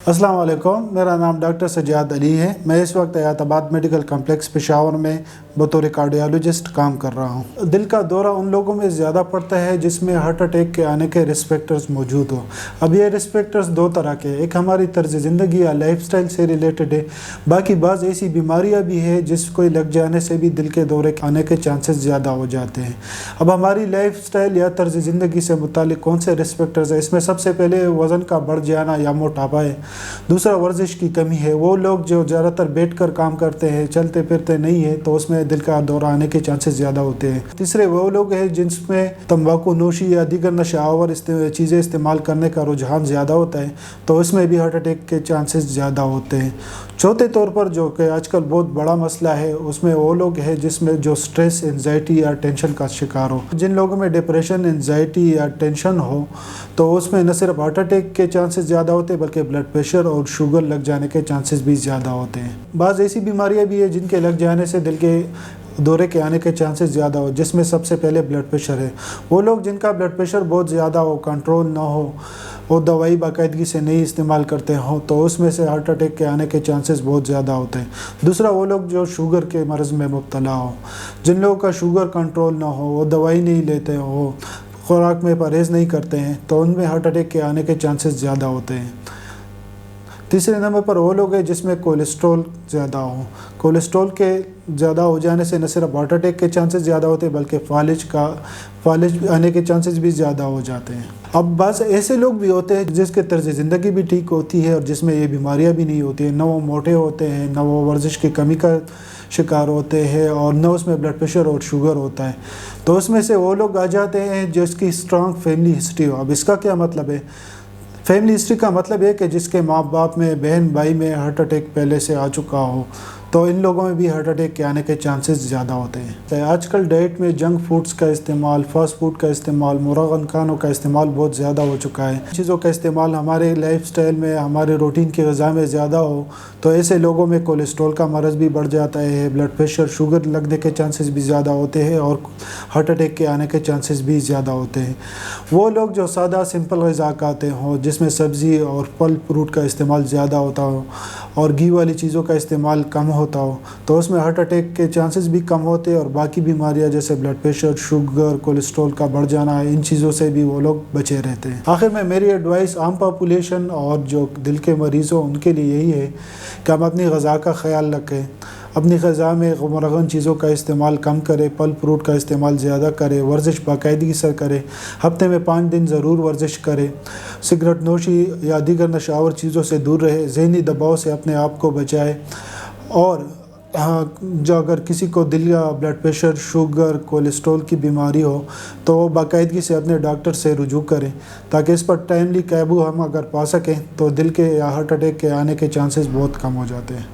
अस्सलाम वालेकुम, मेरा नाम डॉक्टर सज्जाद अली है। मैं इस वक्त हयाताबाद मेडिकल कम्प्लेक्स पेशावर में बतौर कार्डियोलॉजिस्ट काम कर रहा हूँ। दिल का दौरा उन लोगों में ज़्यादा पड़ता है जिसमें हार्ट अटैक के आने के रिस्क फैक्टर्स मौजूद हो। अब ये रिस्क फैक्टर्स दो तरह के, एक हमारी तर्ज ज़िंदगी या लाइफ स्टाइल से रिलेटेड है, बाकी बाज़ ऐसी बीमारियाँ भी है जिसको लग जाने से भी दिल के दौरे आने के चांसेस ज़्यादा हो जाते हैं। अब हमारी लाइफ स्टाइल या तर्ज ज़िंदगी से मुतालिक कौन से रिस्क फैक्टर्स है, इसमें सबसे पहले वज़न का बढ़ जाना या मोटापा है। दूसरा वर्जिश की कमी है। वो लोग जो ज़्यादातर बैठकर काम करते हैं, चलते फिरते नहीं है, तो उसमें दिल का दौरा आने के चांसेस ज़्यादा होते हैं। तीसरे वो लोग हैं जिनमें तंबाकू नोशी या दीगर नशावर चीज़ें इस्तेमाल करने का रुझान ज़्यादा होता है, तो उसमें भी हार्ट अटैक के चांसेस ज़्यादा होते हैं। चौथे तौर पर जो कि आजकल बहुत बड़ा मसला है, उसमें वो लोग हैं जिसमें जो स्ट्रेस, एंजाइटी या टेंशन का शिकार हो। जिन लोगों में डिप्रेशन, एंजाइटी या टेंशन हो, तो उसमें न सिर्फ हार्ट अटैक के चांसेस ज़्यादा होते हैं बल्कि ब्लड प्रेशर और शुगर लग जाने के चांसेस भी ज़्यादा होते हैं। बाज़ ऐसी बीमारियां भी है जिनके लग जाने से दिल के दौरे के आने के चांसेस ज़्यादा हो, जिसमें सबसे पहले ब्लड प्रेशर है। वो लोग जिनका ब्लड प्रेशर बहुत ज़्यादा हो, कंट्रोल ना हो और दवाई बाकायदगी से नहीं इस्तेमाल करते हो, तो उसमें से हार्ट अटैक के आने के चांसेस बहुत ज़्यादा होते हैं। दूसरा वो लोग जो शुगर के मर्ज़ में मुब्तला हो, जिन लोगों का शुगर कंट्रोल ना हो, वो दवाई नहीं लेते हो, खुराक में परहेज़ नहीं करते हैं, तो उनमें हार्ट अटैक के आने के चांसेस ज़्यादा होते हैं। तीसरे नंबर पर वो लोग हैं जिसमें कोलेस्ट्रॉल ज़्यादा हो। कोलेस्ट्रॉल के ज़्यादा हो जाने से न सिर्फ हार्ट अटैक के चांसेस ज़्यादा होते हैं बल्कि फालिज आने के चांसेस भी ज़्यादा हो जाते हैं। अब बस ऐसे लोग भी होते हैं जिसके तर्ज ज़िंदगी भी ठीक होती है और जिसमें ये बीमारियां भी नहीं होती हैं, न वो मोटे होते हैं, न वो वर्जिश की कमी का शिकार होते हैं और न उसमें ब्लड प्रेशर और शुगर होता है। तो उसमें से वो लोग आ जाते हैं जिसकी स्ट्रॉन्ग फैमिली हिस्ट्री हो। अब इसका क्या मतलब है? फैमिली हिस्ट्री का मतलब है कि जिसके माँ बाप में, बहन भाई में हार्ट अटैक पहले से आ चुका हो, तो इन लोगों में भी हार्ट अटैक के आने के चांसेस ज़्यादा होते हैं। आजकल डाइट में जंक फूड्स का इस्तेमाल, फास्ट फूड का इस्तेमाल, मुर्गन खानों का इस्तेमाल बहुत ज़्यादा हो चुका है। चीज़ों का इस्तेमाल हमारे लाइफ स्टाइल में, हमारे रूटीन की ग़िज़ा में ज़्यादा हो, तो ऐसे लोगों में कोलेस्ट्रॉल का मर्ज़ भी बढ़ जाता है, ब्लड प्रेशर, शुगर लगने के चांसेस भी ज़्यादा होते हैं और हार्ट अटैक के आने के चांसेस भी ज़्यादा होते हैं। वो लोग जो सादा सिंपल ग़िज़ा खाते हों, जिसमें सब्ज़ी और फल फ्रूट का इस्तेमाल ज़्यादा होता हो और घी वाली चीज़ों का इस्तेमाल कम होता हो, तो उसमें हार्ट अटैक के चांसेस भी कम होते हैं और बाकी बीमारियां जैसे ब्लड प्रेशर, शुगर, कोलेस्ट्रॉल का बढ़ जाना, इन चीज़ों से भी वो लोग बचे रहते हैं। आखिर में मेरी एडवाइस आम पॉपुलेशन और जो दिल के मरीज़ हो उनके लिए यही है कि हम अपनी ग़िज़ा का ख़याल रखें, अपनी ग़िज़ा में मुरगन चीज़ों का इस्तेमाल कम करें, फल फ्रूट का इस्तेमाल ज़्यादा करें, वर्जिश बाकायदगी से करें, हफ्ते में 5 दिन ज़रूर वर्जिश करें, सिगरेट नोशी या दीगर नशावर चीज़ों से दूर रहे, ज़हनी दबाव से अपने आप को बचाए और जो अगर किसी को दिल या ब्लड प्रेशर, शुगर, कोलेस्ट्रॉल की बीमारी हो तो वो बाकायदगी से अपने डॉक्टर से रुजू करें, ताकि इस पर टाइमली काबू हम अगर पा सकें तो दिल के या हार्ट अटैक के आने के चांसेस बहुत कम हो जाते हैं।